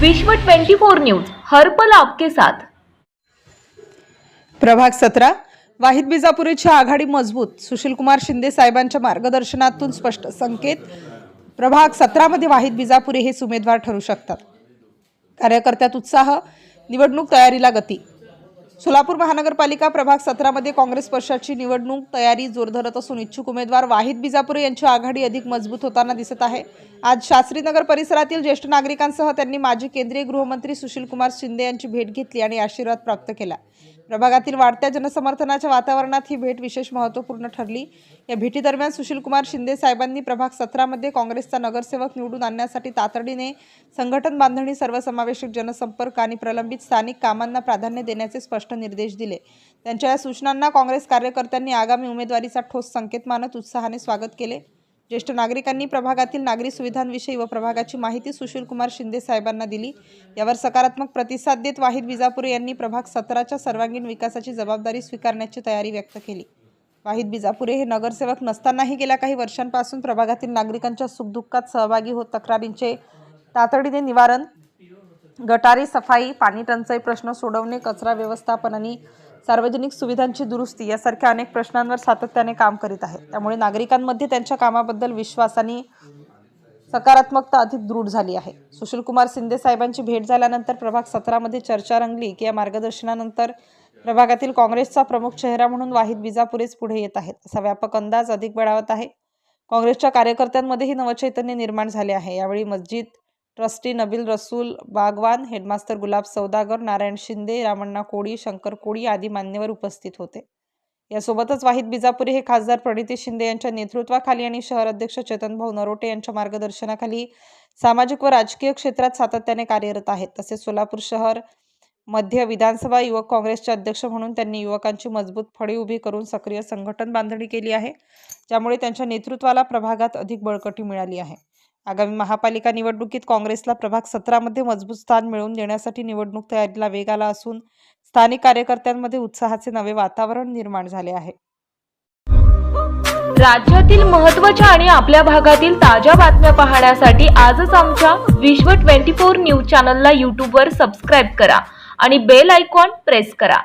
विश्व 24 न्यूज हर पल आपके साथ। प्रभाग 17 वाहिद बिजापुरेची आघाडी मजबूत। सुशीलकुमार शिंदे साहेबांच्या मार्गदर्शनातून स्पष्ट संकेत। प्रभाग 17 मध्ये वाहिद बिजापुरे हेच उमेदवार ठरू शकतात। कार्यकर्त्यात उत्साह, निवडणूक तयारीला गती। सोलापूर महानगरपालिका प्रभाग 17 मध्ये काँग्रेस पक्षाची निवडणूक तयारी जोर धरत असून इच्छुक उमेदवार वाहिद बिजापुरे यांची आघाडी अधिक मजबूत होताना दिसत आहे। आज शास्त्रीनगर परिसरातील ज्येष्ठ नागरिकांसह त्यांनी माजी केंद्रीय गृहमंत्री सुशीलकुमार शिंदे यांची भेट घेतली आणि आशीर्वाद प्राप्त केला। प्रभागातील वाढत्या जनसमर्थनाच्या वातावरणात ही भेट विशेष महत्त्वपूर्ण ठरली। या भेटीदरम्यान सुशीलकुमार शिंदे साहेबांनी प्रभाग 17 मध्ये काँग्रेसचा नगरसेवक निवडून आणण्यासाठी तातडीने संघटन बांधणी, सर्वसमावेशक जनसंपर्क आणि प्रलंबित स्थानिक कामांना प्राधान्य देण्याचे स्पष्ट निर्देश दिले। त्यांच्या या सूचनांना काँग्रेस कार्यकर्त्यांनी आगामी उमेदवारीचा ठोस संकेत मानत उत्साहाने स्वागत केले। ज्येष्ठ नागरिकांनी प्रभागातील नागरी सुविधांविषयी व प्रभागाची माहिती सुशीलकुमार शिंदे साहेबांना दिली। यावर सकारात्मक प्रतिसाद देत वाहिद बिजापुरे यांनी प्रभाग 17च्या सर्वांगीण विकासाची जबाबदारी स्वीकारण्याची तयारी व्यक्त केली। वाहिद बिजापुरे हे नगरसेवक नसतानाही गेल्या काही वर्षांपासून प्रभागातील नागरिकांच्या सुखदुःखात सहभागी होत तक्रारींचे तातडीने निवारण, गटारी सफाई, पाणी टंचाई प्रश्न सोडवणे, कचरा व्यवस्थापन आणि सार्वजनिक सुविधांची दुरुस्ती यासारख्या अनेक प्रश्नांवर सातत्याने काम करीत आहे। त्यामुळे नागरिकांमध्ये त्यांच्या कामाबद्दल विश्वास आणि सकारात्मकता अधिक दृढ झाली आहे। सुशीलकुमार शिंदे साहेबांची भेट झाल्यानंतर प्रभाग 17 मध्ये चर्चा रंगली की या मार्गदर्शनानंतर प्रभागातील काँग्रेसचा प्रमुख चेहरा म्हणून वाहिद बिजापुरेच पुढे येत आहेत असा व्यापक अंदाज अधिक बळावत आहे। काँग्रेसच्या कार्यकर्त्यांमध्येही नवचैतन्य निर्माण झाले आहे। यावेळी मस्जिद ट्रस्टी नबील रसूल बागवान, हेडमास्टर गुलाब सौदागर, नारायण शिंदे, रामण्णा कोळी, शंकर कोळी आदी मान्यवर उपस्थित होते। यासोबतच वाहिद बिजापुरे हे खासदार प्रणिती शिंदे यांच्या नेतृत्वाखाली आणि शहर अध्यक्ष चेतनभाऊ नरोटे यांच्या मार्गदर्शनाखाली सामाजिक व राजकीय क्षेत्रात सातत्याने कार्यरत आहेत। तसेच सोलापूर शहर मध्य विधानसभा युवक काँग्रेसचे अध्यक्ष म्हणून त्यांनी युवकांची मजबूत फळी उभी करून सक्रिय संघटन बांधणी केली आहे, ज्यामुळे त्यांच्या नेतृत्वाला प्रभागात अधिक बळकटी मिळाली आहे। आगामी महापालिका निवडणुकीत काँग्रेसला प्रभाग 17 मध्ये मजबूत स्थान मिळवून देण्यासाठी निवडणूक तयारीला वेग आला असून स्थानिक कार्यकर्त्यांमध्ये उत्साहाचे नवे वातावरण निर्माण झाले आहे। राज्यातील महत्त्वाच्या आणि आपल्या भागातील ताज्या बातम्या पाहण्यासाठी आजच आमच्या विश्व 24 न्यूज चॅनलला YouTube वर सबस्क्राइब करा आणि बेल आयकॉन प्रेस करा।